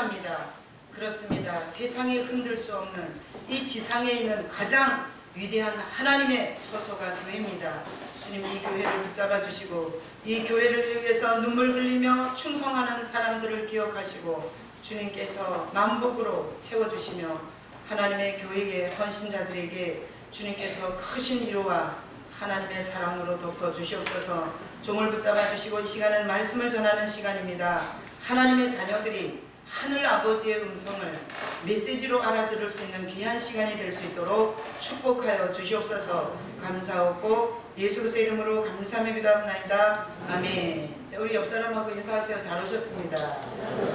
위대합니다. 그렇습니다. 세상에 흔들 수 없는 이 지상에 있는 가장 위대한 하나님의 처소가 교회입니다. 주님, 이 교회를 붙잡아 주시고 이 교회를 위해서 눈물 흘리며 충성하는 사람들을 기억하시고 주님께서 만복으로 채워주시며 하나님의 교회의 헌신자들에게 주님께서 크신 위로와 하나님의 사랑으로 덮어주시옵소서. 종을 붙잡아 주시고 이 시간은 말씀을 전하는 시간입니다. 하나님의 자녀들이 하늘 아버지의 음성을 메시지로 알아들을 수 있는 귀한 시간이 될 수 있도록 축복하여 주시옵소서. 감사하고 예수 그리스도의 이름으로 감사하며 기도합나이다. 아멘. 우리 옆 사람하고 인사하세요. 잘 오셨습니다.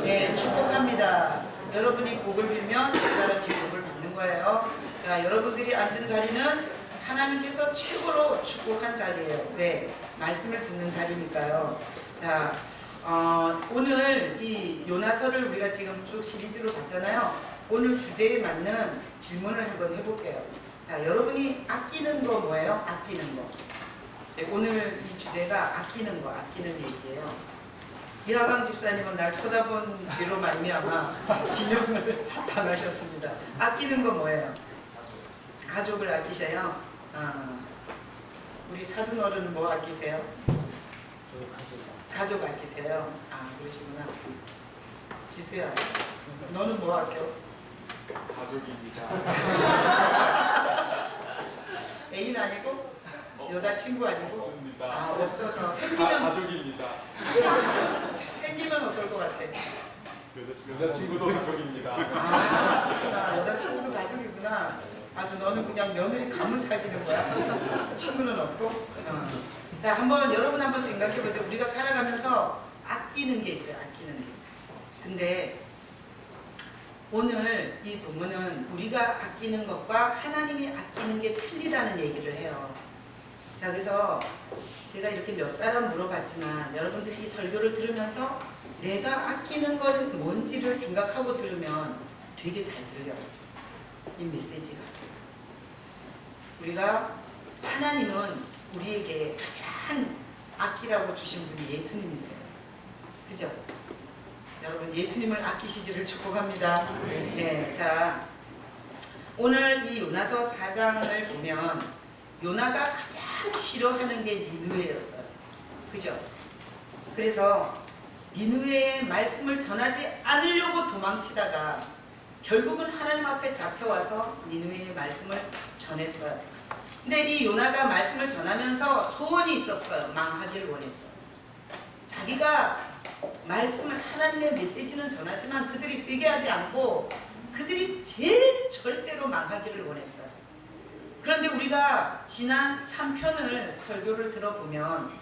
네, 축복합니다. 여러분이 복을 빌면 그 사람이 복을 받는 거예요. 자, 여러분들이 앉은 자리는 하나님께서 최고로 축복한 자리예요. 왜? 말씀을 듣는 자리니까요. 자, 오늘 이 요나서를 우리가 지금 쭉 시리즈로 봤잖아요. 오늘 주제에 맞는 질문을 한번 해볼게요. 자, 여러분이 아끼는 거 뭐예요? 아끼는 거. 네, 오늘 이 주제가 아끼는 거, 아끼는 얘기예요. 이하방 집사님은 날 쳐다본 뒤로 말미암아 지명을 당하셨습니다. 아끼는 거 뭐예요? 가족을 아끼셔요? 우리 사돈 어른은 뭐 아끼세요? 가족 아끼세요? 그러시구나. 지수야, 너는 뭐 아껴? 가족입니다. 애인 아니고? 여자친구 아니고? 없습니다. 없어서. 가족입니다. 생기면 어떨 것 같아? 여자친구도 가족입니다. 여자친구도 가족이구나. 너는 그냥 며느리 감을 사귀는 거야? 친구는 없고? 자, 여러분 한번 생각해 보세요. 우리가 살아가면서 아끼는 게 있어요. 아끼는 게. 근데 오늘 이 본문은 우리가 아끼는 것과 하나님이 아끼는 게 틀리다는 얘기를 해요. 자, 그래서 제가 이렇게 몇 사람 물어봤지만 여러분들이 이 설교를 들으면서 내가 아끼는 건 뭔지를 생각하고 들으면 되게 잘 들려요. 이 메시지가. 우리가 하나님은 우리에게 가장 아끼라고 주신 분이 예수님이세요. 그죠? 여러분, 예수님을 아끼시기를 축복합니다. 네, 자, 오늘 이 요나서 4장을 보면 요나가 가장 싫어하는 게 니느웨였어요. 그죠? 그래서 니느웨의 말씀을 전하지 않으려고 도망치다가 결국은 하나님 앞에 잡혀와서 니느웨의 말씀을 전했어요. 근데 이 요나가 말씀을 전하면서 소원이 있었어요. 망하기를 원했어요. 자기가 말씀을, 하나님의 메시지는 전하지만 그들이 회개하지 않고 그들이 제일 절대로 망하기를 원했어요. 그런데 우리가 지난 3편을 설교를 들어보면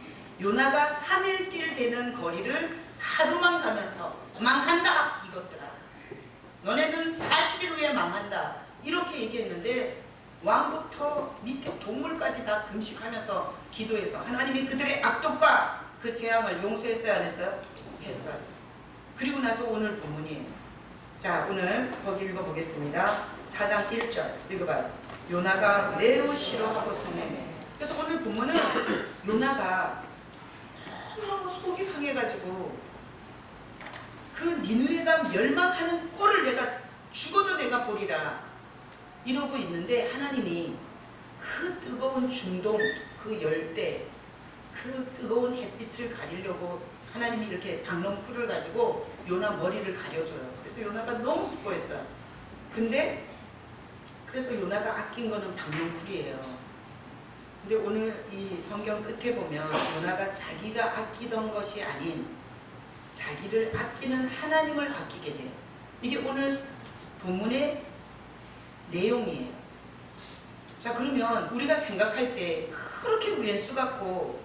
요나가 3일길 되는 거리를 하루만 가면서 망한다 이것들아, 너네는 40일 후에 망한다 이렇게 얘기했는데 왕부터 밑에 동물까지 다 금식하면서 기도해서 하나님이 그들의 악독과 그 재앙을 용서했어요? 안 했어요? 했어요. 그리고 나서 오늘 본문이에요. 자, 오늘 거기 읽어보겠습니다. 4장 1절 읽어봐요. 요나가 매우 싫어하고 성내네. 그래서 오늘 본문은 요나가 너무 속이 상해가지고 그 니느웨가 멸망하는 꼴을 내가 죽어도 내가 보리라 이러고 있는데 하나님이 그 뜨거운 중동, 그 열대, 그 뜨거운 햇빛을 가리려고 하나님이 이렇게 박넝쿨을 가지고 요나 머리를 가려줘요. 그래서 요나가 너무 기뻐했어요. 근데 그래서 요나가 아낀 거는 박넝쿨이에요. 근데 오늘 이 성경 끝에 보면 요나가 자기가 아끼던 것이 아닌 자기를 아끼는 하나님을 아끼게 돼요. 이게 오늘 본문의 내용이에요. 자, 그러면 우리가 생각할 때 그렇게 왼수 같고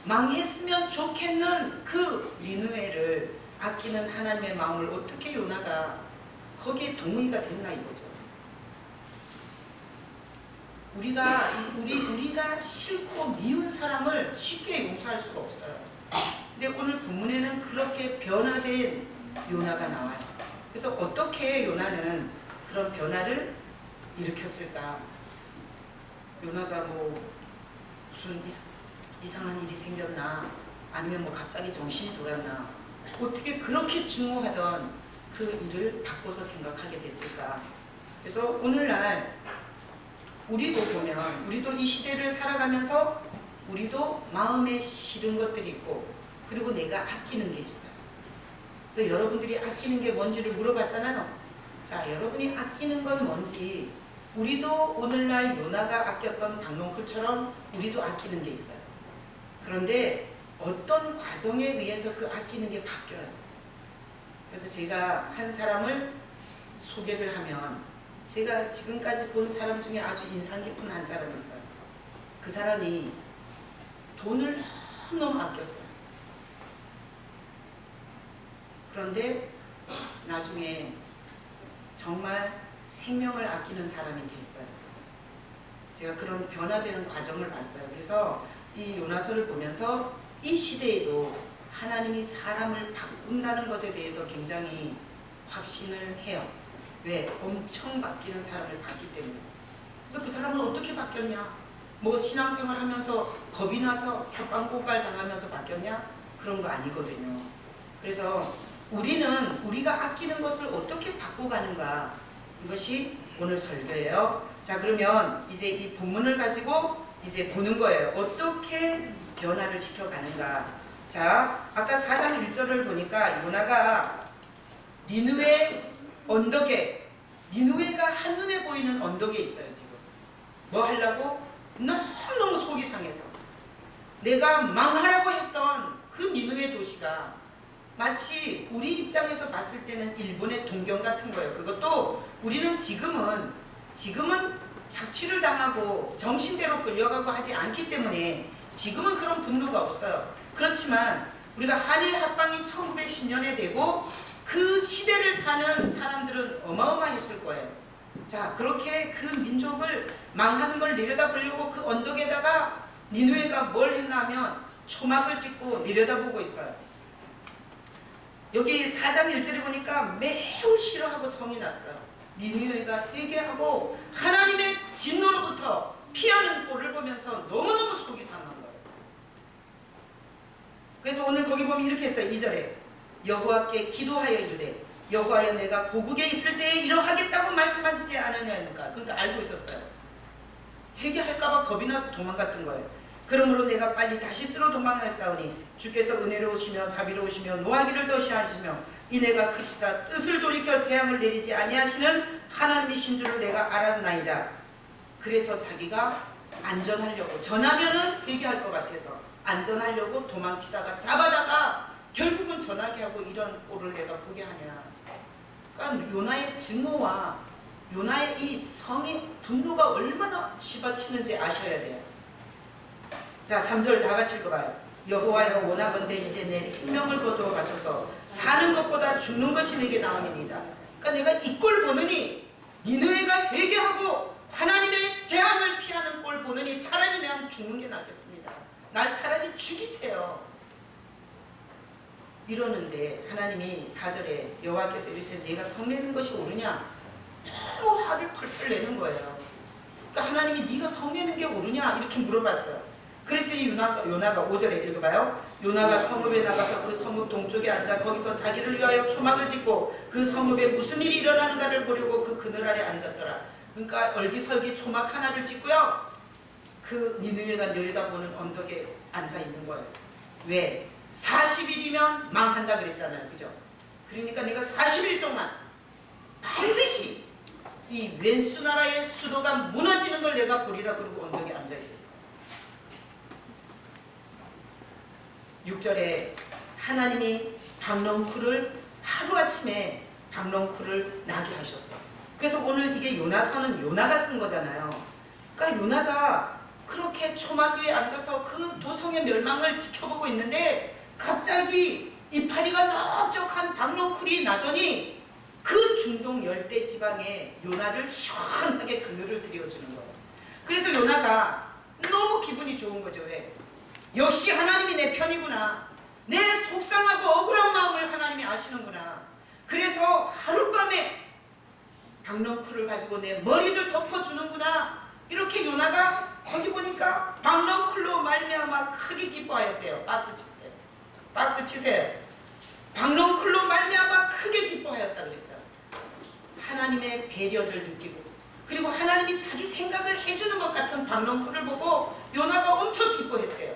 망했으면 좋겠는 그 니느웨를 아끼는 하나님의 마음을 어떻게 요나가 거기에 동의가 됐나 이거죠. 우리가 싫고 미운 사람을 쉽게 용서할 수가 없어요. 근데 오늘 본문에는 그렇게 변화된 요나가 나와요. 그래서 어떻게 요나는 그런 변화를 일으켰을까? 요나가 뭐 무슨 이상한 일이 생겼나? 아니면 뭐 갑자기 정신이 돌았나? 어떻게 그렇게 증오하던 그 일을 바꿔서 생각하게 됐을까? 그래서 오늘날 우리도 보면 우리도 이 시대를 살아가면서 우리도 마음에 싫은 것들이 있고 그리고 내가 아끼는 게 있어요. 그래서 여러분들이 아끼는 게 뭔지를 물어봤잖아요. 자, 여러분이 아끼는 건 뭔지 우리도 오늘날 요나가 아꼈던 박농쿨처럼 우리도 아끼는 게 있어요. 그런데 어떤 과정에 의해서 그 아끼는 게 바뀌어요. 그래서 제가 한 사람을 소개를 하면 제가 지금까지 본 사람 중에 아주 인상 깊은 한 사람이 있어요. 그 사람이 돈을 너무 아꼈어요. 그런데 나중에 정말 생명을 아끼는 사람이 됐어요. 제가 그런 변화되는 과정을 봤어요. 그래서 이 요나서를 보면서 이 시대에도 하나님이 사람을 바꾼다는 것에 대해서 굉장히 확신을 해요. 왜? 엄청 바뀌는 사람을 봤기 때문에. 그래서 그 사람은 어떻게 바뀌었냐? 뭐 신앙생활 하면서 겁이 나서 협박고발 당하면서 바뀌었냐? 그런 거 아니거든요. 그래서 우리는 우리가 아끼는 것을 어떻게 바꿔가는가, 이것이 오늘 설교예요. 자, 그러면 이제 이 본문을 가지고 이제 보는 거예요. 어떻게 변화를 시켜가는가. 자, 아까 4장 1절을 보니까 요나가 니느웨 언덕에, 니느웨가 한눈에 보이는 언덕에 있어요. 지금 뭐 하려고? 너무너무 속이 상해서 내가 망하라고 했던 그 니느웨 도시가 마치 우리 입장에서 봤을 때는 일본의 동경 같은 거예요. 그것도 우리는 지금은 착취를 당하고 정신대로 끌려가고 하지 않기 때문에 지금은 그런 분노가 없어요. 그렇지만 우리가 한일 합방이 1910년에 되고 그 시대를 사는 사람들은 어마어마했을 거예요. 자, 그렇게 그 민족을 망하는 걸 내려다보려고 그 언덕에다가 니느웨가 뭘 했냐면 초막을 짓고 내려다보고 있어요. 여기 4장 1절에 보니까 매우 싫어하고 성이 났어요. 니느웨가 회개하고 하나님의 진노로부터 피하는 꼴을 보면서 너무너무 속이 상한 거예요. 그래서 오늘 거기 보면 이렇게 했어요. 2절에 여호와께 기도하여 이르되 여호와여 내가 고국에 있을 때에 이러하겠다고 말씀하시지 않으냐니까. 그러니까 알고 있었어요. 회개할까봐 겁이 나서 도망갔던 거예요. 그러므로 내가 빨리 다시스로 도망하였사오니 주께서 은혜로우시며 자비로우시며 노하기를 더시하시며 이내가 크시사 뜻을 돌이켜 재앙을 내리지 아니하시는 하나님이신 줄을 내가 알았나이다. 그래서 자기가 안전하려고, 전하면은 회개할 것 같아서 안전하려고 도망치다가 잡아다가 결국은 전하게 하고 이런 꼴을 내가 보게 하냐. 그러니까 요나의 증오와 요나의 이 성의 분노가 얼마나 치받치는지 아셔야 돼요. 자, 3절 다 같이 읽어봐요. 여호와여 원하건대 이제 내 생명을 거두어 가소서. 사는 것보다 죽는 것이 내게 나음이니이다. 그러니까 내가 이 꼴 보느니 니느웨가 회개하고 하나님의 재앙을 피하는 꼴 보느니 차라리 내가 죽는 게 낫겠습니다. 날 차라리 죽이세요. 이러는데 하나님이 4절에 여호와께서 이르시되 내가 성내는 것이 옳으냐? 너무 화를 펄펄 내는 거예요. 그러니까 하나님이 네가 성내는 게 옳으냐? 이렇게 물어봤어요. 그랬더니 요나가 5절에 읽어봐요. 요나가 성읍에 나가서 그 성읍 동쪽에 앉아 거기서 자기를 위하여 초막을 짓고 그 성읍에 무슨 일이 일어나는가를 보려고 그 그늘 아래 앉았더라. 그러니까 얼기설기 초막 하나를 짓고요. 그 니느웨가 내려다보는 언덕에 앉아 있는 거예요. 왜? 40일이면 망한다 그랬잖아요. 그죠? 그러니까 내가 40일 동안 반드시 이 왼수 나라의 수도가 무너지는 걸 내가 보리라. 그러고 언덕에 앉아 있었어요. 6절에 하나님이 박농쿨을 하루아침에 박농쿨을 나게 하셨어. 그래서 오늘 이게 요나서는 요나가 쓴 거잖아요. 그러니까 요나가 그렇게 초막 위에 앉아서 그 도성의 멸망을 지켜보고 있는데 갑자기 이파리가 넓적한 박농쿨이 나더니 그 중동 열대 지방에 요나를 시원하게 그늘을 들여주는 거예요. 그래서 요나가 너무 기분이 좋은 거죠. 왜? 역시 하나님이 내 편이구나. 내 속상하고 억울한 마음을 하나님이 아시는구나. 그래서 하룻밤에 박농쿨을 가지고 내 머리를 덮어주는구나. 이렇게 요나가 거기 보니까 박농쿨로 말미암아 크게 기뻐하였대요. 박수 치세요. 박수 치세요. 박넝쿨로 말미암아 크게 기뻐하였다 그랬어요. 하나님의 배려를 느끼고, 그리고 하나님이 자기 생각을 해주는 것 같은 박넝쿨을 보고 요나가 엄청 기뻐했대요.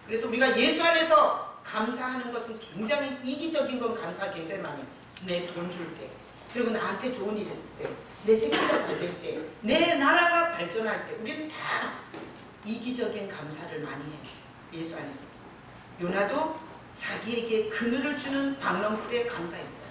그래서 우리가 예수 안에서 감사하는 것은 굉장히 이기적인 건 감사 굉장히 많이 해요. 내 돈 줄 때, 그리고 나한테 좋은 일 있을 때, 내 생각이 잘 될 때, 내 나라가 발전할 때, 우리는 다 이기적인 감사를 많이 해요. 예수 안에서. 요나도 자기에게 그늘을 주는 박넝쿨에 감사했어요.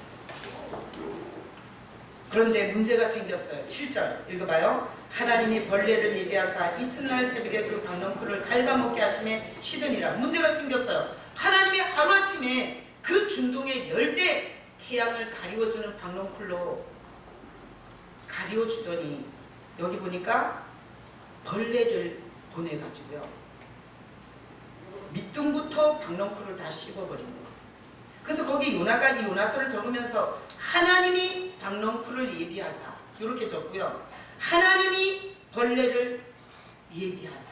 그런데 문제가 생겼어요. 7절 읽어봐요. 하나님이 벌레를 예비하사 이튿날 새벽에 그 박넝쿨을 갉아먹게 하심에 시드니라. 문제가 생겼어요. 하나님이 하루아침에 그 중동의 열대 태양을 가리워주는 박넝쿨로 가리워주더니 여기 보니까 벌레를 보내가지고요, 밑둥부터 박넝쿨을 다 씹어버린 거예요. 그래서 거기 요나가 이 요나서를 적으면서 하나님이 박넝쿨을 예비하사 이렇게 적고요, 하나님이 벌레를 예비하사,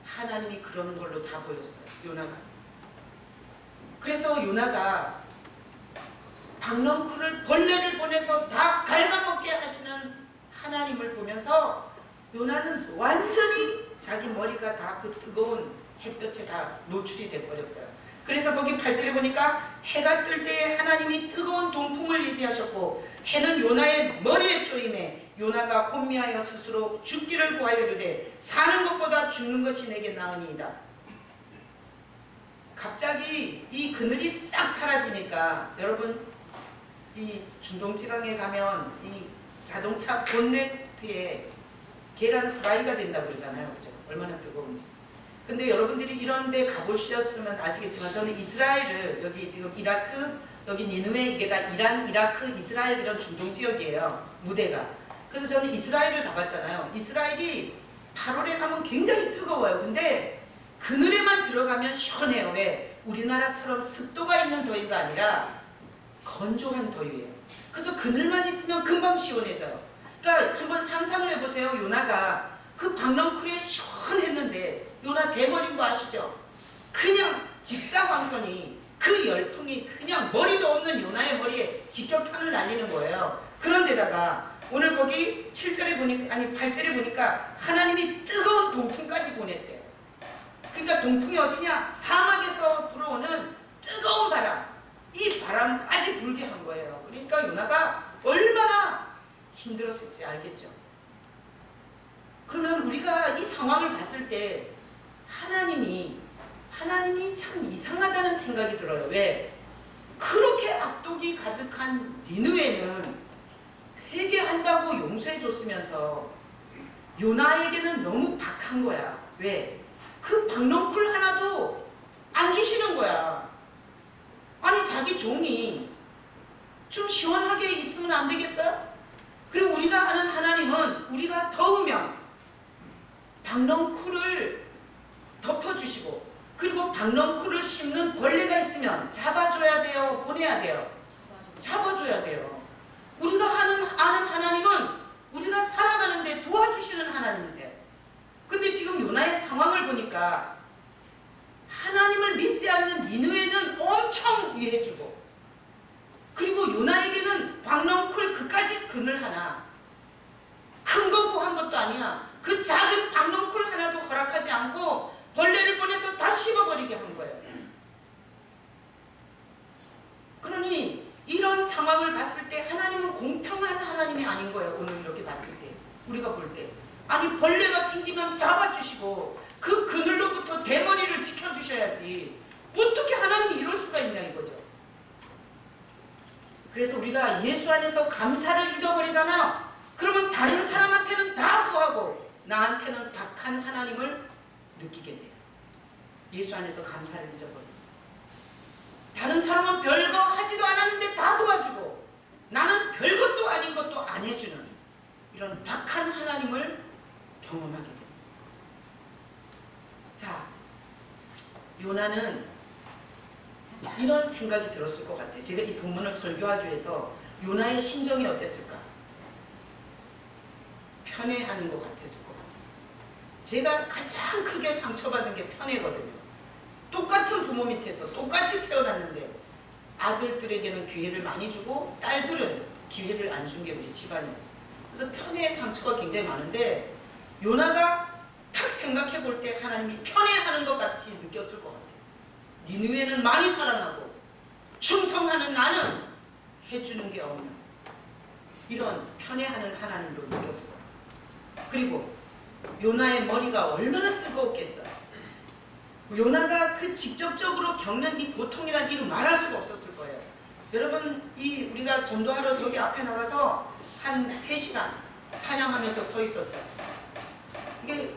하나님이 그러는 걸로 다 보였어요. 요나가. 그래서 요나가 박넝쿨을 벌레를 보내서 다 갉아먹게 하시는 하나님을 보면서 요나는 완전히 자기 머리가 다 그 뜨거운 햇볕에 다 노출이 돼버렸어요. 그래서 거기 8절에 보니까 해가 뜰 때에 하나님이 뜨거운 동풍을 예비하셨고 해는 요나의 머리에 쪼임에 요나가 혼미하여 스스로 죽기를 구하여르되 사는 것보다 죽는 것이 내게 나으니이다. 갑자기 이 그늘이 싹 사라지니까, 여러분 이 중동지방에 가면 이 자동차 본네트에 계란 후라이가 된다고 그러잖아요. 그죠? 얼마나 뜨거운지. 근데 여러분들이 이런 데 가보셨으면 아시겠지만 저는 이스라엘을, 여기 지금 이라크, 여기 니느웨, 이게 다 이란, 이라크, 이스라엘 이런 중동 지역이에요. 무대가. 그래서 저는 이스라엘을 가봤잖아요. 이스라엘이 8월에 가면 굉장히 뜨거워요. 근데 그늘에만 들어가면 시원해요. 왜? 우리나라처럼 습도가 있는 더위가 아니라 건조한 더위예요. 그래서 그늘만 있으면 금방 시원해져요. 그러니까 한번 상상을 해보세요. 요나가 그 박넝쿨에 시원했는데, 요나 대머리인 거 아시죠? 그냥 직사광선이, 그 열풍이 그냥 머리도 없는 요나의 머리에 직격탄을 날리는 거예요. 그런데다가 오늘 거기 7절에 보니까, 아니 8절에 보니까 하나님이 뜨거운 동풍까지 보냈대요. 그러니까 동풍이 어디냐? 사막에서 불어오는 뜨거운 바람, 이 바람까지 불게 한 거예요. 그러니까 요나가 얼마나 힘들었을지 알겠죠? 그러면 우리가 이 상황을 봤을 때 하나님이 참 이상하다는 생각이 들어요. 왜? 그렇게 악독이 가득한 니느웨는 회개한다고 용서해 줬으면서 요나에게는 너무 박한 거야. 왜? 그 박넝쿨 하나도 안 주시는 거야. 아니 자기 종이 좀 시원하게 있으면 안 되겠어요? 그리고 우리가 아는 하나님은 우리가 더우면 박넝쿨을 덮어주시고, 그리고 박넝쿨을 씹는 벌레가 있으면 잡아줘야 돼요? 보내야 돼요? 잡아줘야 돼요. 우리가 아는 하나님은 우리가 살아가는데 도와주시는 하나님이세요. 근데 지금 요나의 상황을 보니까 하나님을 믿지 않는 니느웨는 엄청 위해주고, 그리고 요나에게는 박넝쿨 그까짓 그늘 하나, 큰 거 구한 것도 아니야. 그 작은 박넝쿨 하나도 허락하지 않고 벌레를 보내서 다 씹어버리게 한 거예요. 그러니 이런 상황을 봤을 때 하나님은 공평한 하나님이 아닌 거예요. 오늘 이렇게 봤을 때, 우리가 볼 때. 아니 벌레가 생기면 잡아주시고 그 그늘로부터 대머리를 지켜주셔야지 어떻게 하나님이 이럴 수가 있냐 이거죠. 그래서 우리가 예수 안에서 감사를 잊어버리잖아요. 그러면 다른 사람한테는 다 후하고 나한테는 박한 하나님을 느끼게 돼요. 예수 안에서 감사를 잊어버려요. 다른 사람은 별거 하지도 않았는데 다 도와주고 나는 별것도 아닌 것도 안 해주는 이런 박한 하나님을 경험하게 됩니다. 자, 요나는 이런 생각이 들었을 것 같아요. 제가 이 본문을 설교하기 위해서 요나의 심정이 어땠을까? 편애하는 것 같았을 것 같아요. 제가 가장 크게 상처받은 게 편애거든요. 똑같은 부모 밑에서 똑같이 태어났는데 아들들에게는 기회를 많이 주고 딸들은 기회를 안 준 게 우리 집안이었어요. 그래서 편애의 상처가 굉장히 많은데 요나가 딱 생각해 볼 때 하나님이 편애하는 것 같이 느꼈을 것 같아요. 니느웨는 많이 사랑하고 충성하는 나는 해주는 게 없는 이런 편애하는 하나님도 느꼈을 거예요. 그리고 요나의 머리가 얼마나 뜨거웠겠어요. 요나가 그 직접적으로 겪는 이 고통이라는 이유 말할 수가 없었을 거예요. 여러분, 우리가 전도하러 저기 앞에 나가서 한 3시간 찬양하면서 서 있었어요. 이게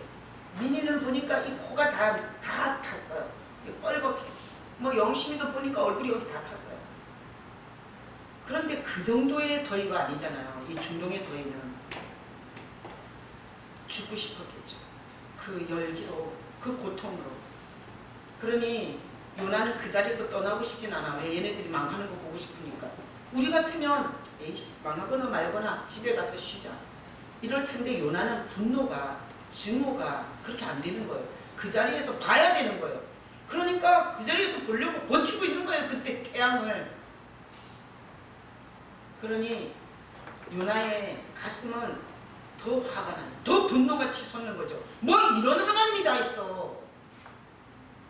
민희를 보니까 이 코가 다 탔어요. 뻘겋게. 뭐 영심이도 보니까 얼굴이 여기 다 탔어요. 그런데 그 정도의 더위가 아니잖아요. 이 중동의 더위는. 죽고 싶었겠죠. 그 열기로, 그 고통으로. 그러니 요나는 그 자리에서 떠나고 싶진 않아. 왜? 얘네들이 망하는 거 보고 싶으니까. 우리 같으면 에이씨 망하거나 말거나 집에 가서 쉬자. 이럴 텐데 요나는 분노가, 증오가 그렇게 안 되는 거예요. 그 자리에서 봐야 되는 거예요. 그러니까 그 자리에서 보려고 버티고 있는 거예요. 그때 태양을. 그러니 요나의 가슴은 더 화가 나요. 더 분노가 치솟는 거죠. 뭐 이런 하나님이 다 있어.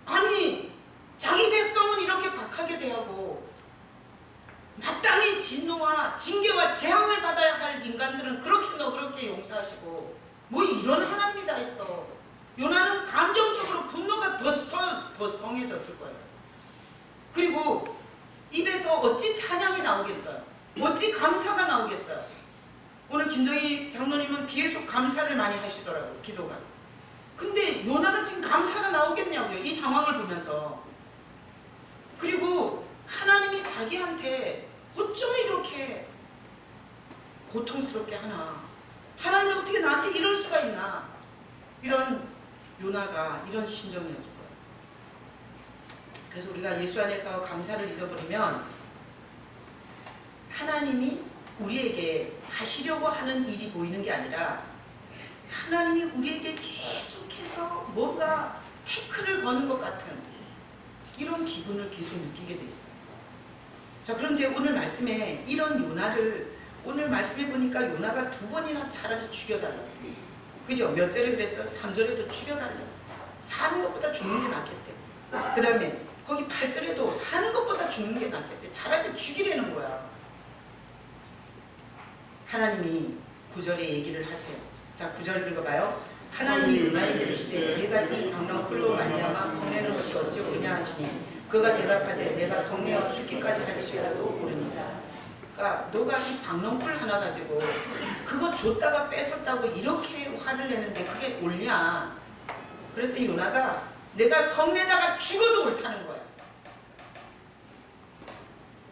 아니 자기 백성은 이렇게 박하게 대하고 마땅히 진노와 징계와 재앙을 받아야 할 인간들은 그렇게 너그럽게 용서하시고 뭐 이런 하나님이 다 있어. 요나는 감정적으로 분노가 더 성해졌을 거예요. 그리고 입에서 어찌 찬양이 나오겠어요? 어찌 감사가 나오겠어요? 오늘 김정희 장로님은 계속 감사를 많이 하시더라고요. 기도가. 근데 요나가 지금 감사가 나오겠냐고요. 이 상황을 보면서. 그리고 하나님이 자기한테 어쩜 이렇게 고통스럽게 하나. 하나님이 어떻게 나한테 이럴 수가 있나. 이런 요나가 이런 심정이었을 거예요. 그래서 우리가 예수 안에서 감사를 잊어버리면 하나님이 우리에게 하시려고 하는 일이 보이는 게 아니라 하나님이 우리에게 계속해서 뭔가 태클을 거는 것 같은 이런 기분을 계속 느끼게 돼 있어요. 자, 그런데 오늘 말씀에 이런 요나를 오늘 말씀해 보니까 요나가 2번이나 차라리 죽여달라고. 그죠? 몇 절에 그랬어요? 3절에도 죽여달라고. 사는 것보다 죽는 게 낫겠대. 그 다음에 거기 8절에도 사는 것보다 죽는 게 낫겠대. 차라리 죽이려는 거야. 하나님이 9절에 얘기를 하세요. 자, 9절 읽어봐요. 하나님이 요나에게 이르시되 네가 이 방랑풀로 말미암아 성내는 것이 어찌 오냐 하시니 그가 대답하되 내가 성내어 죽기까지 할지라도 모릅니다. 그러니까 너가 이 방랑풀 하나 가지고 그거 줬다가 뺏었다고 이렇게 화를 내는데 그게 옳냐. 그랬더니 요나가 내가 성내다가 죽어도 옳다는 거야.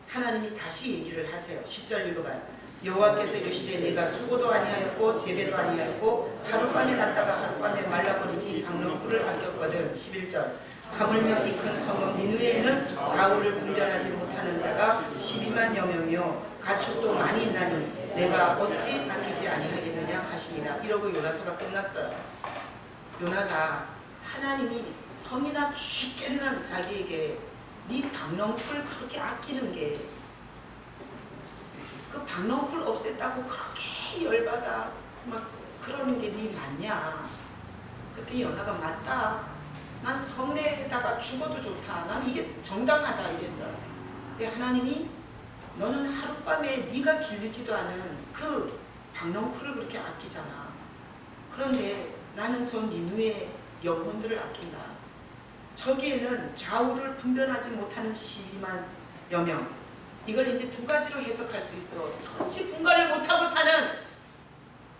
하나님이 다시 얘기를 하세요. 10절 읽어봐요. 여호와께서 이르시되 내가 수고도 아니하였고 재배도 아니하였고 하룻밤에 났다가 하룻밤에 말라버린 이 방랑풀을 아꼈거든. 11절 하물며 이 큰 성읍 니느웨에는 좌우를 분별하지 못하는 자가 12만여 명이요 가축도 많이 있나니 내가 어찌 아끼지 아니하겠느냐 하시니라. 이러고 요나서가 끝났어요. 요나가 하나님이 성이나 죽겠는 자기에게 네 방랑풀 그렇게 아끼는 게 그 방랑풀 없앴다고 그렇게 열받아 막 그러는 게 네 맞냐. 그때 연하가 맞다. 난 성내에다가 죽어도 좋다. 난 이게 정당하다 이랬어. 근데 하나님이 너는 하룻밤에 네가 길르지도 않은 그 방랑풀을 그렇게 아끼잖아. 그런데 나는 저 니느웨의 영혼들을 아낀다. 저기에는 좌우를 분별하지 못하는 12만여 명. 이걸 이제 2가지로 해석할 수 있어. 천지 분간을 못하고 사는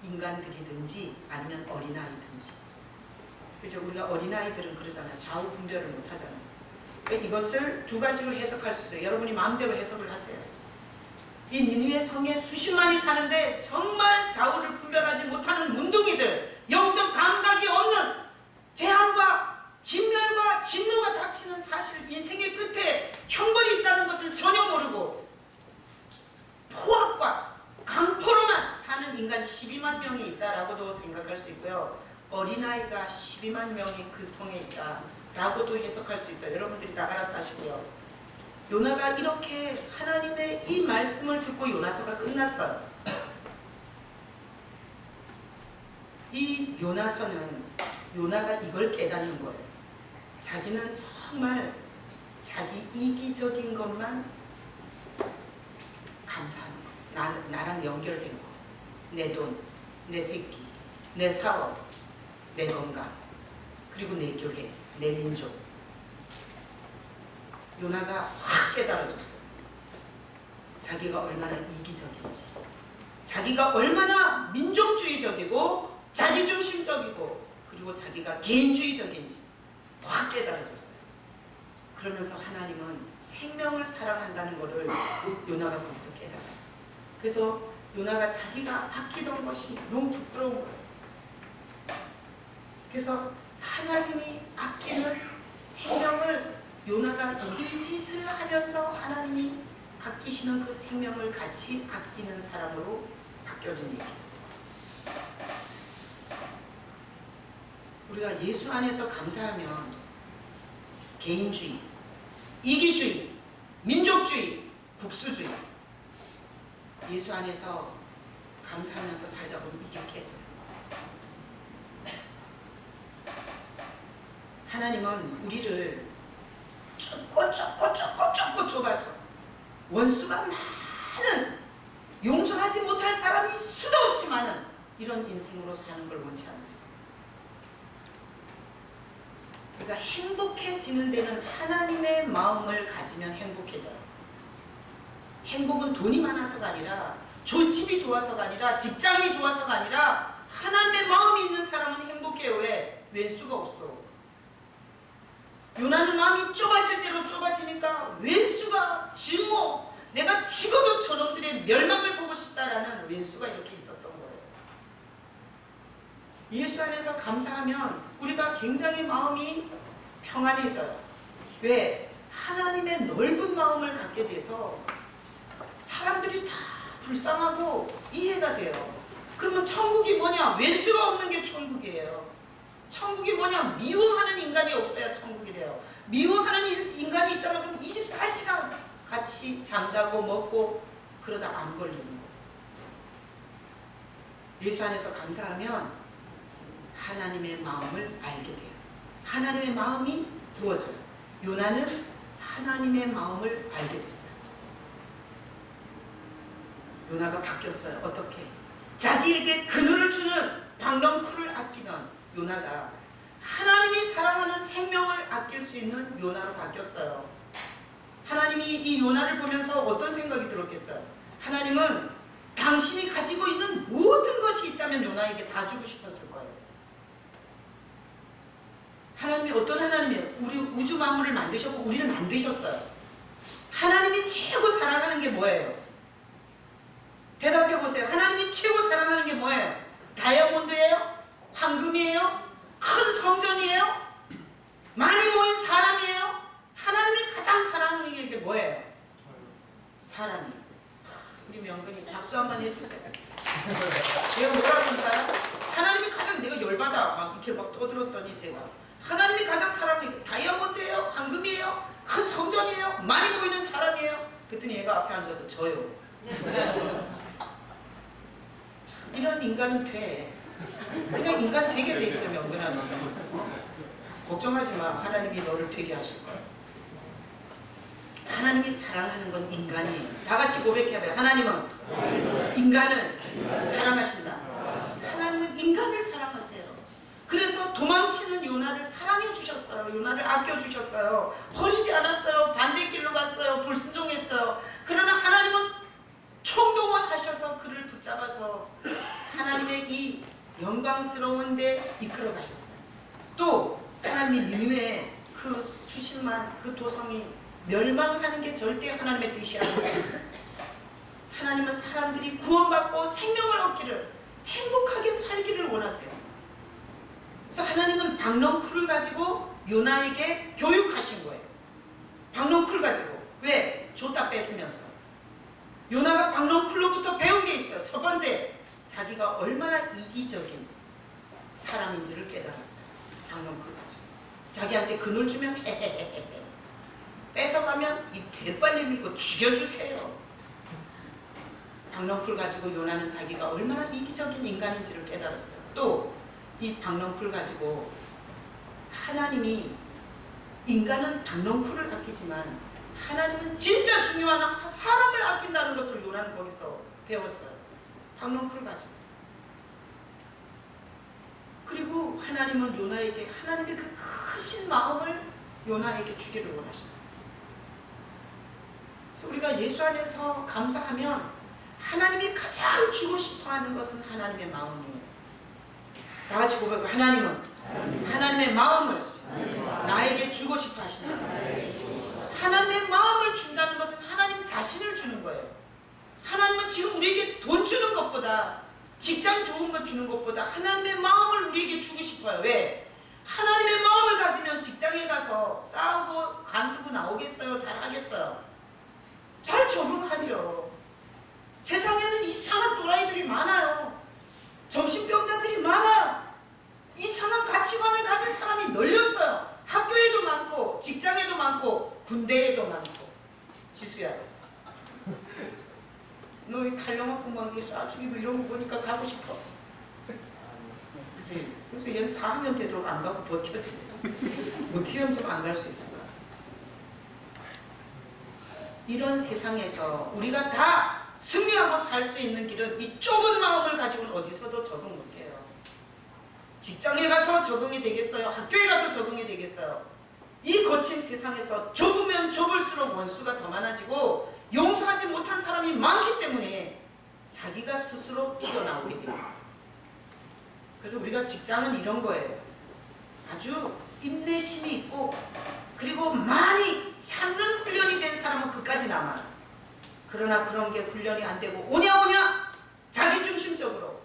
인간들이든지 아니면 어린아이든지. 그죠? 우리가 어린아이들은 그러잖아요. 좌우 분별을 못하잖아요. 그러니까 이것을 2가지로 해석할 수 있어요. 여러분이 마음대로 해석을 하세요. 이 니느웨 성에 수십만이 사는데 정말 좌우를 분별하지 못하는 문둥이들, 영적 감각이 없는 재앙과 진멸과 진노가 닥치는 사실, 인생의 끝에 형벌이 있다는 것을 전혀 모르고 포악과 강포로만 사는 인간 12만 명이 있다라고도 생각할 수 있고요. 어린아이가 12만 명이 그 성에 있다라고도 해석할 수 있어요. 여러분들이 다 알아서 하시고요. 요나가 이렇게 하나님의 이 말씀을 듣고 요나서가 끝났어요. 이 요나서는 요나가 이걸 깨닫는 거예요. 자기는 정말 자기 이기적인 것만 감사하는 거예요. 나랑 연결된 거. 내 돈, 내 새끼, 내 사업, 내 건강, 그리고 내 교회, 내 민족. 요나가 확 깨달아졌어요. 자기가 얼마나 이기적인지, 자기가 얼마나 민족주의적이고 자기중심적이고 그리고 자기가 개인주의적인지 확 깨달아졌어요. 그러면서 하나님은 생명을 사랑한다는 것을 요나가 거기서 깨달아요. 그래서 요나가 자기가 아끼던 것이 너무 부끄러운 거예요. 그래서 하나님이 아끼는 생명을 요나가 이 짓을 하면서 하나님이 아끼시는 그 생명을 같이 아끼는 사람으로 바뀌어진 얘기예요. 우리가 예수 안에서 감사하면 개인주의, 이기주의, 민족주의, 국수주의, 예수 안에서 감사하면서 살다 보면 이게 깨져요. 하나님은 우리를 좁고 좁아서 원수가 많은, 용서하지 못할 사람이 수도 없이 많은 이런 인생으로 사는 걸 원치 않으세요. 우리가 행복해지는 데는 하나님의 마음을 가지면 행복해져요. 행복은 돈이 많아서가 아니라, 집이 좋아서가 아니라, 직장이 좋아서가 아니라 하나님의 마음이 있는 사람은 행복해요. 왜? 왼수가 없어. 요나는 마음이 좁아질 대로 좁아지니까 왼수가 질모, 내가 죽어도 저놈들의 멸망을 보고 싶다라는 왼수가 이렇게 있었던 거예요. 예수 안에서 감사하면 우리가 굉장히 마음이 평안해져요. 왜? 하나님의 넓은 마음을 갖게 돼서 사람들이 다 불쌍하고 이해가 돼요. 그러면 천국이 뭐냐? 왼수가 없는 게 천국이에요. 천국이 뭐냐? 미워하는 인간이 없어야 천국이 돼요. 미워하는 인간이 있잖아. 그럼 24시간 같이 잠자고 먹고 그러다 안 걸리는 거예요. 예수 안에서 감사하면 하나님의 마음을 알게 돼요. 하나님의 마음이 부어져요. 요나는 하나님의 마음을 알게 됐어요. 요나가 바뀌었어요. 어떻게? 자기에게 그늘을 주는 박넝쿨을 아끼던 요나가 하나님이 사랑하는 생명을 아낄 수 있는 요나로 바뀌었어요. 하나님이 이 요나를 보면서 어떤 생각이 들었겠어요? 하나님은 당신이 가지고 있는 모든 것이 있다면 요나에게 다 주고 싶었을 거예요. 하나님이 어떤 하나님이에요? 우리 우주 만물을 만드셨고 우리를 만드셨어요. 하나님이 최고 사랑하는 게 뭐예요? 대답해 보세요. 하나님이 최고 사랑하는 게 뭐예요? 다이아몬드예요? 황금이에요? 큰 성전이에요? 많이 모인 사람이에요? 하나님이 가장 사랑하는 게 뭐예요? 사람이. 우리 명근이 박수 한번 해주세요. 내가 뭐라고 할까요? 하나님이 가장, 내가 열받아 막 이렇게 막 떠들었더니 제가 하나님이 가장 사랑하는 게 다이아몬드예요? 황금이에요? 큰 성전이에요? 많이 보이는 사람이에요? 그랬더니 얘가 앞에 앉아서 저요. 이런 인간은 돼. 그냥 인간 되게 돼 있어요. 명근하는 걱정하지 마. 하나님이 너를 되게 하실 거야. 하나님이 사랑하는 건 인간이에요. 다 같이 고백해봐요. 하나님은 인간을 사랑하신다. 하나님은 인간을 사랑하세요. 그래서 도망치는 요나를 사랑해 주셨어요. 요나를 아껴 주셨어요. 버리지 않았어요. 반대길로 갔어요. 불순종했어요. 그러나 하나님은 총동원하셔서 그를 붙잡아서 하나님의 이 영광스러운 데 이끌어 가셨어요. 또 하나님이 니느웨 그 수십만 그 도성이 멸망하는 게 절대 하나님의 뜻이 아니에요. 하나님은 사람들이 구원받고 생명을 얻기를, 행복하게 살기를 원하세요. 그래서 하나님은 박넝쿨을 가지고 요나에게 교육하신 거예요. 박넝쿨 가지고. 왜? 줬다 뺏으면서. 요나가 박넝쿨로부터 배운 게 있어요. 첫 번째, 자기가 얼마나 이기적인 사람인지를 깨달았어요. 박넝쿨 가지고. 자기한테 그늘 주면 헤헤헤헤. 뺏어가면 이 대빨리 밀고 죽여주세요. 박넝쿨 가지고 요나는 자기가 얼마나 이기적인 인간인지를 깨달았어요. 또 이 박넝쿨 가지고 하나님이 인간은 박넝쿨을 아끼지만 하나님은 진짜 중요한 사람을 아낀다는 것을 요나는 거기서 배웠어요. 박넝쿨 가지고. 그리고 하나님은 요나에게 하나님의 그 크신 마음을 요나에게 주기를 원하셨어요. 그래서 우리가 예수 안에서 감사하면 하나님이 가장 주고 싶어하는 것은 하나님의 마음이에요. 다 같이 고백하고 하나님은 하나님의 마음을 나에게 주고 싶어 하신다. 하나님의 마음을 준다는 것은 하나님 자신을 주는 거예요. 하나님은 지금 우리에게 돈 주는 것보다 직장 좋은 것 주는 것보다 하나님의 마음을 우리에게 주고 싶어요. 왜? 하나님의 마음을 가지면 직장에 가서 싸우고 간두고 나오겠어요? 잘하겠어요? 잘 적응하죠. 세상에는 이상한 또라이들이 많아요. 정신병자들이 많아요. 이상한 가치관을 가진 사람이 널렸어요. 학교에도 많고 직장에도 많고 군대에도 많고. 지수야, 너 이 탈영학 공부하기 쏴죽이고 이런 거 보니까 가고 싶어? 그래서 얘는 4학년 되도록 안 가고 버텨지. 뭐 티염점 안 갈 수 있을 거야. 이런 세상에서 우리가 다 승리하고 살 수 있는 길은 이 좁은 마음을 가지고는 어디서도 적응 못해요. 직장에 가서 적응이 되겠어요? 학교에 가서 적응이 되겠어요? 이 거친 세상에서 좁으면 좁을수록 원수가 더 많아지고 용서하지 못한 사람이 많기 때문에 자기가 스스로 튀어나오게 되어 있어요. 그래서 우리가 직장은 이런 거예요. 아주 인내심이 있고 그리고 많이 참는 훈련이 된 사람은 끝까지 남아요. 그러나 그런 게 훈련이 안 되고 오냐 자기중심적으로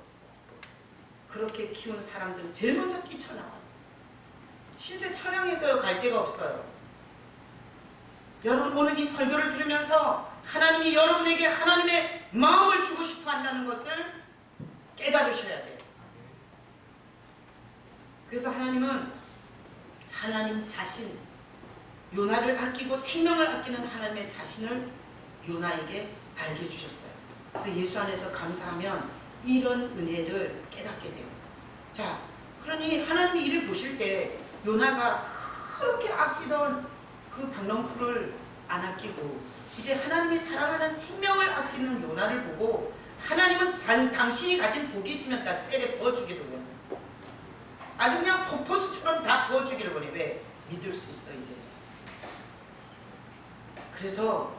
그렇게 키우는 사람들은 제일 먼저 뛰쳐나와요. 신세 처량해져요. 갈 데가 없어요. 여러분 오늘 이 설교를 들으면서 하나님이 여러분에게 하나님의 마음을 주고 싶어 한다는 것을 깨달으셔야 돼요. 그래서 하나님은 하나님 자신, 요나를 아끼고 생명을 아끼는 하나님의 자신을 요나에게 알게 해주셨어요. 그래서 예수 안에서 감사하면 이런 은혜를 깨닫게 돼요. 자, 그러니 하나님이 이를 보실 때 요나가 그렇게 아끼던 그 박넝쿨을 안 아끼고 이제 하나님이 사랑하는 생명을 아끼는 요나를 보고 하나님은 당신이 가진 복이 있으면 다 셀에 부어주기를 원해요. 아주 그냥 폭포수처럼 다 부어주기를 원해요. 왜? 믿을 수 있어 이제. 그래서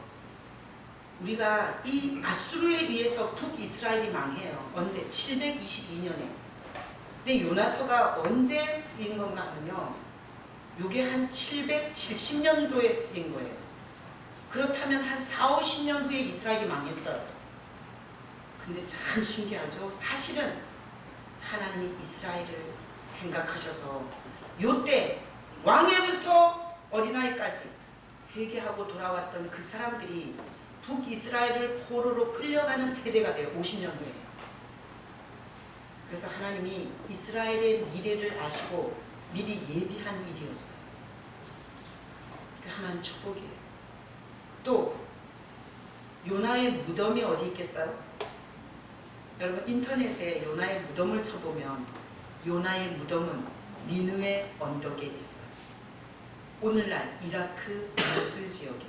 우리가 이 아수르에 의해서 북이스라엘이 망해요. 언제? 722년에. 근데 요나서가 언제 쓰인 건가 하면요. 이게 한 770년도에 쓰인 거예요. 그렇다면 한 4, 50년 후에 이스라엘이 망했어요. 근데 참 신기하죠. 사실은 하나님이 이스라엘을 생각하셔서 요때 왕애부터 어린아이까지 회개하고 돌아왔던 그 사람들이 북이스라엘을 포로로 끌려가는 세대가 돼요. 50년 후에. 그래서 하나님이 이스라엘의 미래를 아시고 미리 예비한 일이었어요. 하나님 축복이에요. 또 요나의 무덤이 어디 있겠어요? 여러분 인터넷에 요나의 무덤을 쳐보면 요나의 무덤은 니느웨 언덕에 있어요. 오늘날 이라크 모슬 지역에.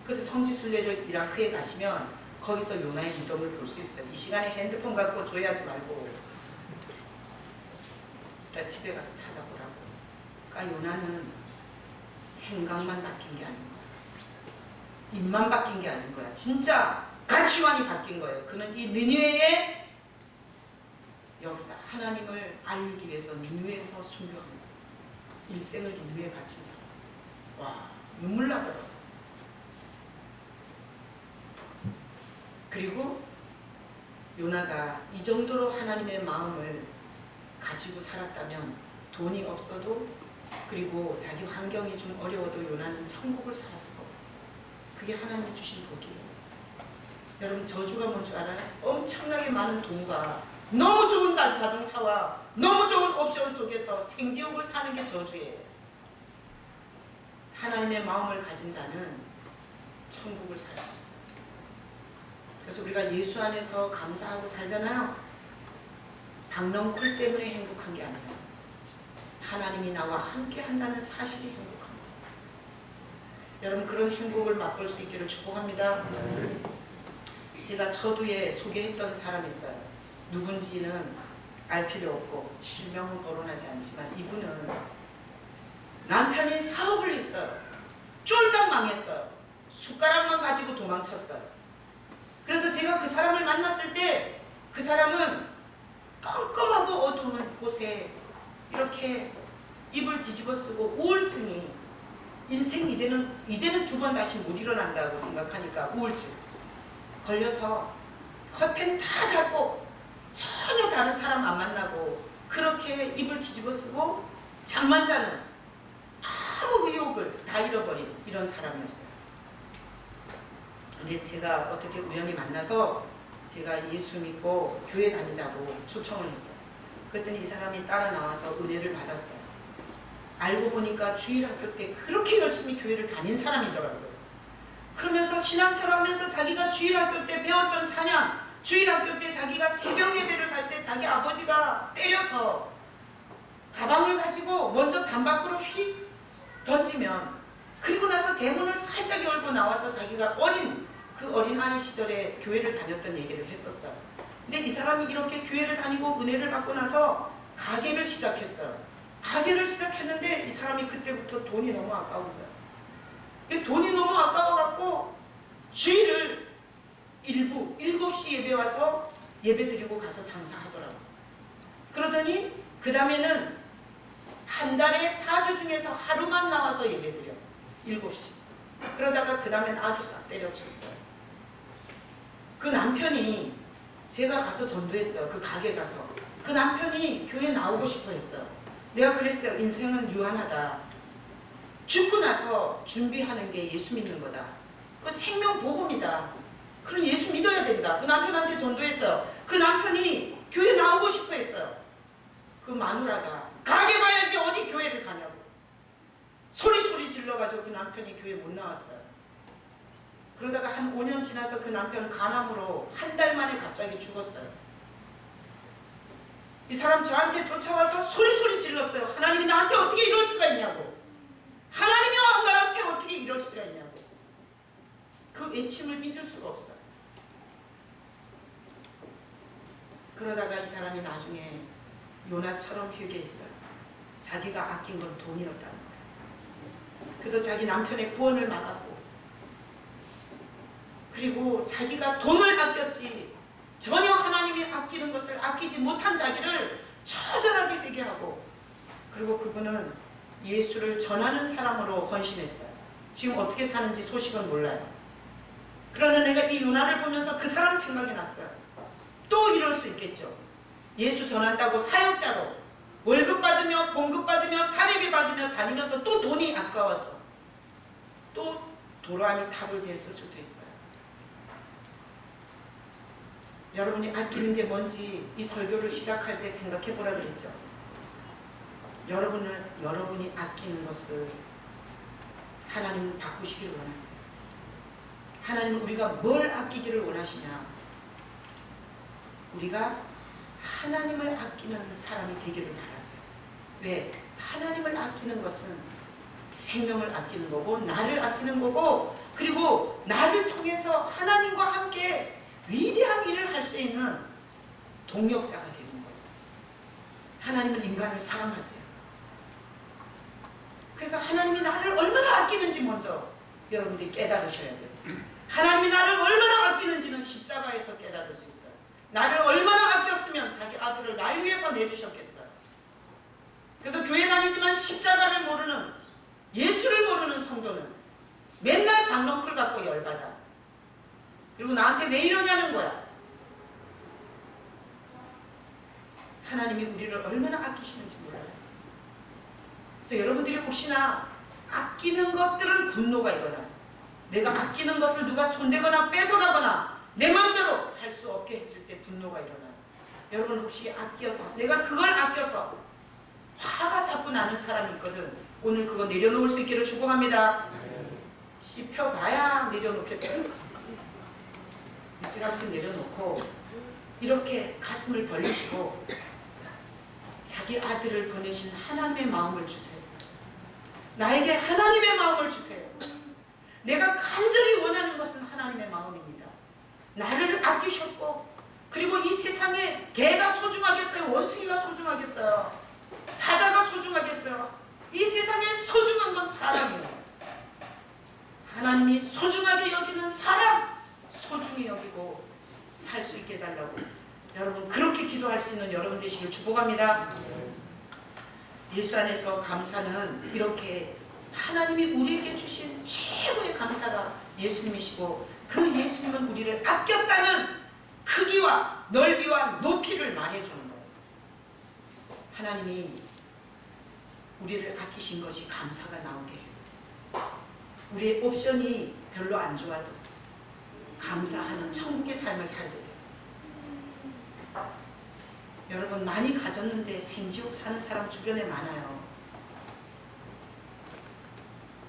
그래서 성지순례를 이라크에 가시면 거기서 요나의 무덤을 볼 수 있어요. 이 시간에 핸드폰 갖고 조회하지 말고 집에 가서 찾아보라고. 그러니까 요나는 생각만 바뀐 게 아닌 거야. 입만 바뀐 게 아닌 거야. 진짜 가치관이 바뀐 거예요. 그는 이 니느웨의 역사, 하나님을 알리기 위해서 니느웨에서 순교합니다. 일생을 니느웨에 바친 사람. 와, 눈물 나더라고요. 그리고 요나가 이 정도로 하나님의 마음을 가지고 살았다면 돈이 없어도 그리고 자기 환경이 좀 어려워도 요나는 천국을 살았을 거예요. 그게 하나님이 주신 복이에요. 여러분 저주가 뭔 줄 알아요? 엄청나게 많은 돈과 너무 좋은 자동차와 너무 좋은 옵션 속에서 생지옥을 사는 게 저주예요. 하나님의 마음을 가진 자는 천국을 살 수 있어요. 그래서 우리가 예수 안에서 감사하고 살잖아요. 박넝쿨 때문에 행복한 게 아니에요. 하나님이 나와 함께 한다는 사실이 행복합니다. 여러분, 그런 행복을 맛볼 수 있기를 축복합니다. 제가 저도에 소개했던 사람이 있어요. 누군지는 알 필요 없고 실명은 거론하지 않지만 이분은 남편이 사업을 했어요. 쫄딱 망했어요. 숟가락만 가지고 도망쳤어요. 그래서 제가 그 사람을 만났을 때 그 사람은 깜깜하고 어두운 곳에 이렇게 입을 뒤집어 쓰고 우울증이 인생 이제는 두 번 다시 못 일어난다고 생각하니까 우울증 걸려서 커튼 다 닫고 전혀 다른 사람 안 만나고 그렇게 입을 뒤집어 쓰고 잠만 자는 아무 의욕을 다 잃어버린 이런 사람이었어요. 근데 제가 어떻게 우연히 만나서 제가 예수 믿고 교회 다니자고 초청을 했어요. 그랬더니 이 사람이 따라 나와서 은혜를 받았어요. 알고 보니까 주일학교 때 그렇게 열심히 교회를 다닌 사람이더라고요. 그러면서 신앙생활 하면서 자기가 주일학교 때 배웠던 찬양, 주일학교 때 자기가 새벽 예배를 갈 때 자기 아버지가 때려서 가방을 가지고 먼저 담 밖으로 휙 던지면 그리고 나서 대문을 살짝 열고 나와서 자기가 그 어린아이 시절에 교회를 다녔던 얘기를 했었어요. 근데 이 사람이 이렇게 교회를 다니고 은혜를 받고 나서 가게를 시작했어요. 가게를 시작했는데 이 사람이 그때부터 돈이 너무 아까운 거예요. 돈이 너무 아까워갖고 주일을 일부 7시 예배 와서 예배 드리고 가서 장사하더라고요. 그러더니 그 다음에는 한 달에 4주 중에서 하루만 나와서 예배 드려. 7시. 그러다가 그 다음엔 아주 싹 때려쳤어요. 그 남편이 제가 가서 전도했어요. 그 가게 가서. 그 남편이 교회 나오고 싶어 했어요. 내가 그랬어요. 인생은 유한하다. 죽고 나서 준비하는 게 예수 믿는 거다. 그 생명보험이다. 그럼 예수 믿어야 된다. 그 남편한테 전도했어요. 그 남편이 교회 나오고 싶어 했어요. 그 마누라가 가게 가야지 어디 교회를 가냐고. 소리 질러가지고 그 남편이 교회 못 나왔어요. 그러다가 한 5년 지나서 그 남편 간암으로 한 달 만에 갑자기 죽었어요. 이 사람 저한테 쫓아와서 소리 질렀어요. 하나님이 나한테 어떻게 이럴 수가 있냐고. 하나님이 나한테 어떻게 이럴 수가 있냐고. 그 외침을 잊을 수가 없어요. 그러다가 이 사람이 나중에 요나처럼 회개했어요. 자기가 아낀 건 돈이었다는 거예요. 그래서 자기 남편의 구원을 막았고 그리고 자기가 돈을 아꼈지 전혀 하나님이 아끼는 것을 아끼지 못한 자기를 처절하게 회개하고 그리고 그분은 예수를 전하는 사람으로 헌신했어요. 지금 어떻게 사는지 소식은 몰라요. 그러나 내가 이 요나를 보면서 그 사람 생각이 났어요. 또 이럴 수 있겠죠. 예수 전한다고 사역자로 월급 받으며 봉급 받으며 사례비 받으며 다니면서 또 돈이 아까워서 또 도라미 탑을 했을 수도 있어요. 여러분이 아끼는 게 뭔지 이 설교를 시작할 때 생각해 보라 그랬죠. 여러분이 아끼는 것을 하나님은 바꾸시기를 원하세요. 하나님은 우리가 뭘 아끼기를 원하시냐? 우리가 하나님을 아끼는 사람이 되기를 바라세요. 왜? 하나님을 아끼는 것은 생명을 아끼는 거고 나를 아끼는 거고 그리고 나를 통해서 하나님과 함께 위대한 일을 할 수 있는 동력자가 되는 거예요. 하나님은 인간을 사랑하세요. 그래서 하나님이 나를 얼마나 아끼는지 먼저 여러분들이 깨달으셔야 돼요. 하나님이 나를 얼마나 아끼는지는 십자가에서 깨달을 수 있어요. 나를 얼마나 아꼈으면 자기 아들을 날 위해서 내주셨겠어요. 그래서 교회 다니지만 십자가를 모르는 예수를 모르는 성도는 맨날 박넝쿨 갖고 열받아. 그리고 나한테 왜 이러냐는 거야. 하나님이 우리를 얼마나 아끼시는지 몰라요. 그래서 여러분들이 혹시나 아끼는 것들은 분노가 일어나요. 내가 아끼는 것을 누가 손대거나 뺏어가거나 내 마음대로 할 수 없게 했을 때 분노가 일어나요. 여러분 혹시 아껴서 내가 그걸 아껴서 화가 자꾸 나는 사람이 있거든. 오늘 그거 내려놓을 수 있기를 축복합니다. 씹혀봐야 내려놓겠어요. 일찌감치 내려놓고 이렇게 가슴을 벌리시고 자기 아들을 보내신 하나님의 마음을 주세요. 나에게 하나님의 마음을 주세요. 내가 간절히 원하는 것은 하나님의 마음입니다. 나를 아끼셨고 그리고 이 세상에 개가 소중하겠어요? 원숭이가 소중하겠어요? 사자가 소중하겠어요? 이 세상에 소중한 건 사람이에요. 하나님이 소중하게 여기는 사람 소중히 여기고 살 수 있게 해달라고 여러분 그렇게 기도할 수 있는 여러분 되시길 축복합니다. 예수 안에서 감사는 이렇게 하나님이 우리에게 주신 최고의 감사가 예수님이시고 그 예수님은 우리를 아꼈다는 크기와 넓이와 높이를 말해주는 거예요. 하나님이 우리를 아끼신 것이 감사가 나오게 해요. 우리의 옵션이 별로 안 좋아도 감사하는 천국의 삶을 살게 돼요. 여러분 많이 가졌는데 생지옥 사는 사람 주변에 많아요.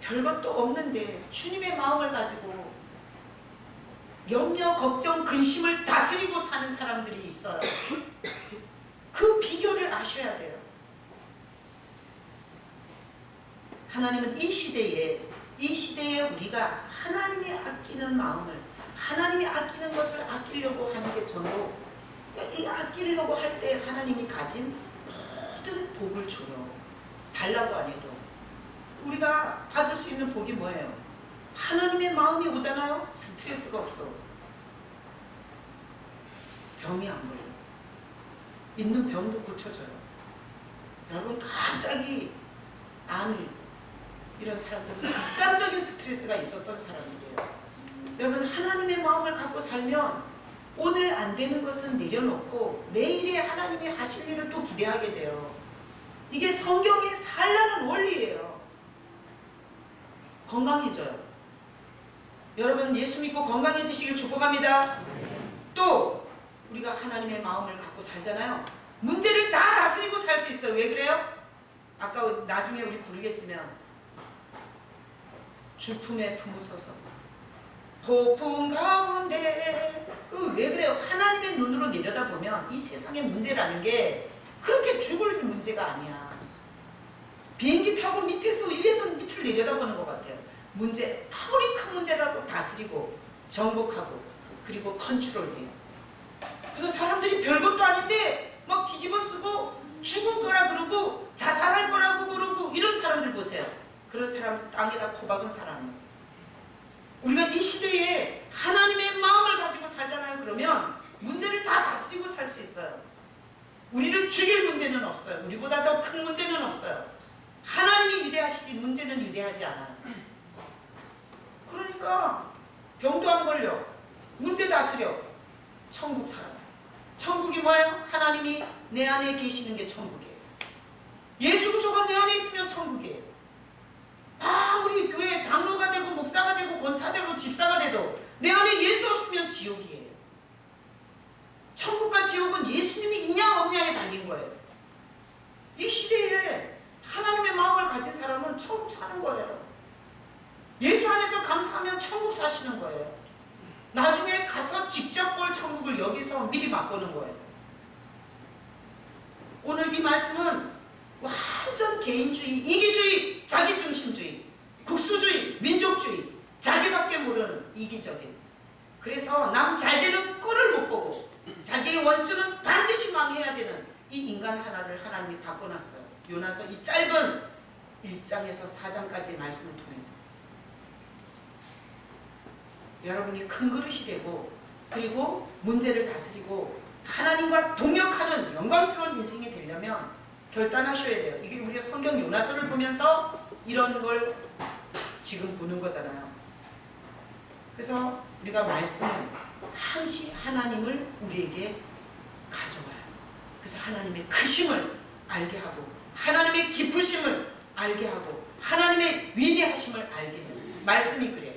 별것도 없는데 주님의 마음을 가지고 염려, 걱정, 근심을 다스리고 사는 사람들이 있어요. 그 비교를 아셔야 돼요. 하나님은 이 시대에 우리가 하나님이 아끼는 마음을 하나님이 아끼는 것을 아끼려고 하는 게 전부 이 아끼려고 할 때 하나님이 가진 모든 복을 줘요. 달라고 안 해도 우리가 받을 수 있는 복이 뭐예요? 하나님의 마음이 오잖아요. 스트레스가 없어. 병이 안 걸려. 있는 병도 고쳐져요. 여러분 갑자기 암이 이런 사람들은 극단적인 스트레스가 있었던 사람들이에요. 여러분 하나님의 마음을 갖고 살면 오늘 안 되는 것은 내려놓고 내일에 하나님이 하실 일을 또 기대하게 돼요. 이게 성경의 살라는 원리예요. 건강해져요. 여러분 예수 믿고 건강해지시길 축복합니다. 또 우리가 하나님의 마음을 갖고 살잖아요. 문제를 다 다스리고 살 수 있어요. 왜 그래요? 아까 나중에 우리 부르겠지만 주품에 품으소서 폭풍 가운데 왜 그래요? 하나님의 눈으로 내려다보면 이 세상의 문제라는 게 그렇게 죽을 문제가 아니야. 비행기 타고 밑에서 위에서 밑을 내려다보는 것 같아요. 문제 아무리 큰 문제라도 다스리고 정복하고 그리고 컨트롤해요. 그래서 사람들이 별것도 아닌데 막 뒤집어 쓰고 죽을 거라 그러고 자살할 거라고 그러고 이런 사람들 보세요. 그런 사람들 땅에다 코박은 사람이에요. 우리가 이 시대에 하나님의 마음을 가지고 살잖아요. 그러면 문제를 다 다스리고 살 수 있어요. 우리를 죽일 문제는 없어요. 우리보다 더 큰 문제는 없어요. 하나님이 위대하시지 문제는 위대하지 않아요. 그러니까 병도 안 걸려. 문제 다스려. 천국 살아요. 천국이 뭐예요? 하나님이 내 안에 계시는 게 천국이에요. 예수 그리스도가 내 안에 있으면 천국이에요. 아무리 교회 장로가 되고 목사가 되고 권사되고 집사가 돼도 내 안에 예수 없으면 지옥이에요. 천국과 지옥은 예수님이 있냐 없냐에 달린 거예요. 이 시대에 하나님의 마음을 가진 사람은 천국 사는 거예요. 예수 안에서 감사하면 천국 사시는 거예요. 나중에 가서 직접 볼 천국을 여기서 미리 맛보는 거예요. 오늘 이 말씀은 완전 개인주의, 이기주의, 자기중심주의, 국수주의, 민족주의, 자기밖에 모르는 이기적인. 그래서 남 잘되는 꼴을 못 보고 자기의 원수는 반드시 망해야 되는 이 인간 하나를 하나님이 바꿔놨어요. 요나서 이 짧은 1장에서 4장까지의 말씀을 통해서. 여러분이 큰 그릇이 되고 그리고 문제를 다스리고 하나님과 동역하는 영광스러운 인생이 되려면 결단하셔야 돼요. 이게 우리가 성경 요나서를 보면서 이런 걸 지금 보는 거잖아요. 그래서 우리가 말씀은 항시 하나님을 우리에게 가져와요. 그래서 하나님의 크심을 알게 하고 하나님의 깊으심을 알게 하고 하나님의 위대하심을 알게 해요. 말씀이 그래요.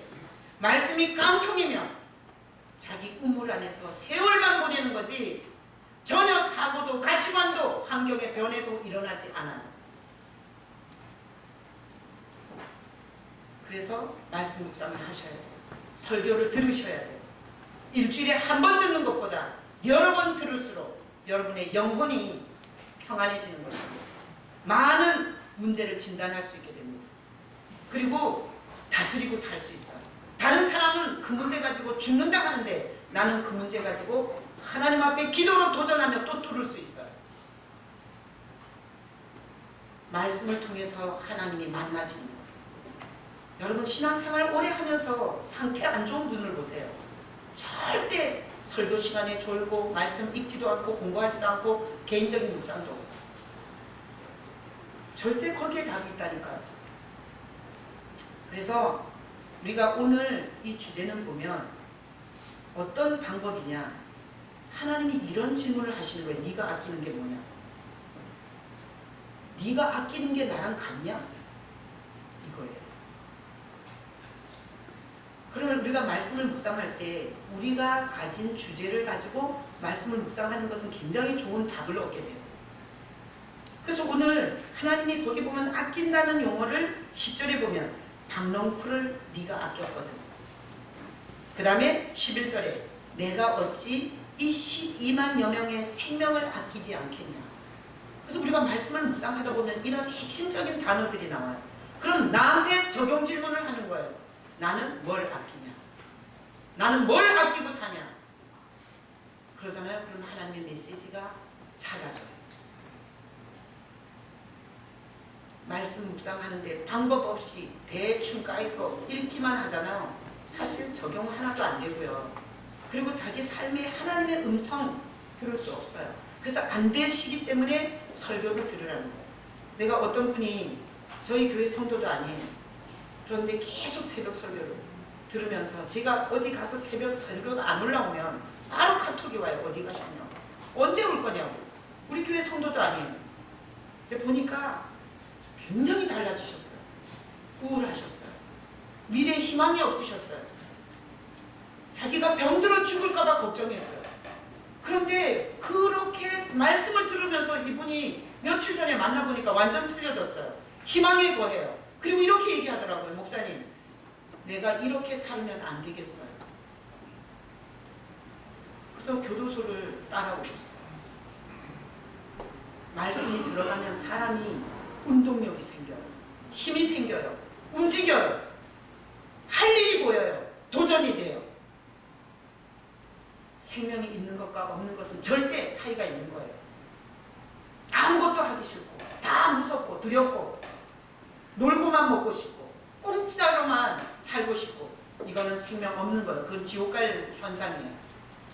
말씀이 깡통이면 자기 우물 안에서 세월만 보내는 거지 전혀 사고도 가치관도 환경의 변화도 일어나지 않아요. 그래서 말씀 묵상을 하셔야 돼요. 설교를 들으셔야 돼요. 일주일에 한 번 듣는 것보다 여러 번 들을수록 여러분의 영혼이 평안해지는 것입니다. 많은 문제를 진단할 수 있게 됩니다. 그리고 다스리고 살 수 있어요. 다른 사람은 그 문제 가지고 죽는다 하는데 나는 그 문제 가지고 하나님 앞에 기도로 도전하며 또 뚫을 수 있어요. 말씀을 통해서 하나님이 만나지는 거예요. 여러분 신앙생활 오래 하면서 상태 안 좋은 분을 보세요. 절대 설교 시간에 졸고 말씀 읽지도 않고 공부하지도 않고 개인적인 묵상도 절대 거기에 답이 있다니까요. 그래서 우리가 오늘 이 주제는 보면 어떤 방법이냐, 하나님이 이런 질문을 하시는 거예요. 네가 아끼는 게 뭐냐? 네가 아끼는 게 나랑 같냐? 이거예요. 그러면 우리가 말씀을 묵상할 때 우리가 가진 주제를 가지고 말씀을 묵상하는 것은 굉장히 좋은 답을 얻게 돼요. 그래서 오늘 하나님이 거기 보면 아낀다는 용어를 10절에 보면 박넝쿨을 네가 아꼈거든. 그 다음에 11절에 내가 어찌 이 12만여 명의 생명을 아끼지 않겠냐. 그래서 우리가 말씀을 묵상하다 보면 이런 핵심적인 단어들이 나와요. 그럼 나한테 적용 질문을 하는 거예요. 나는 뭘 아끼냐? 나는 뭘 아끼고 사냐? 그러잖아요. 그럼 하나님의 메시지가 찾아져요. 말씀 묵상하는데 방법 없이 대충 까입고 읽기만 하잖아요. 사실 적용 하나도 안 되고요. 그리고 자기 삶에 하나님의 음성 들을 수 없어요. 그래서 안 되시기 때문에 설교를 들으라는 거예요. 내가 어떤 분이 저희 교회 성도도 아니에요. 그런데 계속 새벽 설교를 들으면서 제가 어디 가서 새벽 설교가 안 올라오면 바로 카톡이 와요. 어디 가셨냐고. 언제 올 거냐고. 우리 교회 성도도 아니에요. 근데 보니까 굉장히 달라지셨어요. 우울하셨어요. 미래에 희망이 없으셨어요. 자기가 병들어 죽을까봐 걱정했어요. 그런데 그렇게 말씀을 들으면서 이분이 며칠 전에 만나보니까 완전 틀려졌어요. 희망에 거해요. 그리고 이렇게 얘기하더라고요. 목사님, 내가 이렇게 살면 안 되겠어요. 그래서 교도소를 따라오셨어요. 말씀이 들어가면 사람이 운동력이 생겨요. 힘이 생겨요. 움직여요. 할 일이 보여요. 도전이 돼요. 생명이 있는 것과 없는 것은 절대 차이가 있는 거예요. 아무것도 하기 싫고 다 무섭고 두렵고 놀고만 먹고 싶고 공짜로만 살고 싶고 이거는 생명 없는 거예요. 그건 지옥 갈 현상이에요.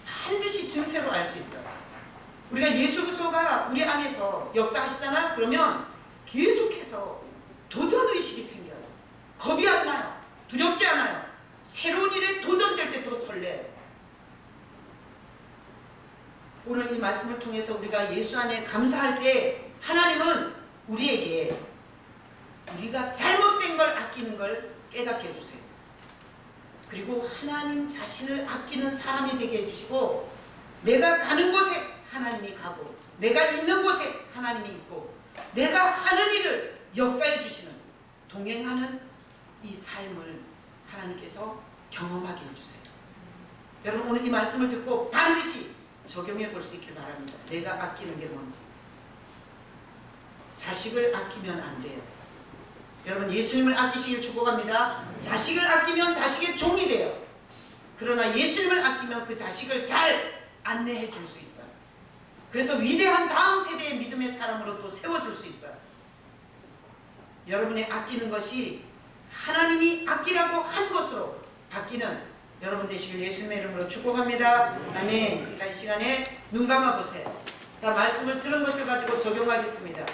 반드시 증세로 알 수 있어요. 우리가 예수 그리스도가 우리 안에서 역사하시잖아요. 그러면 계속해서 도전의식이 생겨요. 겁이 안 나요. 두렵지 않아요. 새로운 일에 도전될 때 더 설레요. 오늘 이 말씀을 통해서 우리가 예수 안에 감사할 때 하나님은 우리에게 우리가 잘못된 걸 아끼는 걸 깨닫게 해주세요. 그리고 하나님 자신을 아끼는 사람이 되게 해주시고 내가 가는 곳에 하나님이 가고 내가 있는 곳에 하나님이 있고 내가 하는 일을 역사해 주시는 동행하는 이 삶을 하나님께서 경험하게 해주세요. 여러분 오늘 이 말씀을 듣고 반드시 적용해 볼 수 있길 바랍니다. 내가 아끼는 게 뭔지. 자식을 아끼면 안 돼요. 여러분 예수님을 아끼시길 축복합니다. 자식을 아끼면 자식의 종이 돼요. 그러나 예수님을 아끼면 그 자식을 잘 안내해 줄 수 있어요. 그래서 위대한 다음 세대의 믿음의 사람으로 또 세워줄 수 있어요. 여러분의 아끼는 것이 하나님이 아끼라고 한 것으로 바뀌는 여러분 되시길 예수님의 이름으로 축복합니다. 아멘. 자, 이 시간에 눈 감아 보세요. 자, 말씀을 들은 것을 가지고 적용하겠습니다.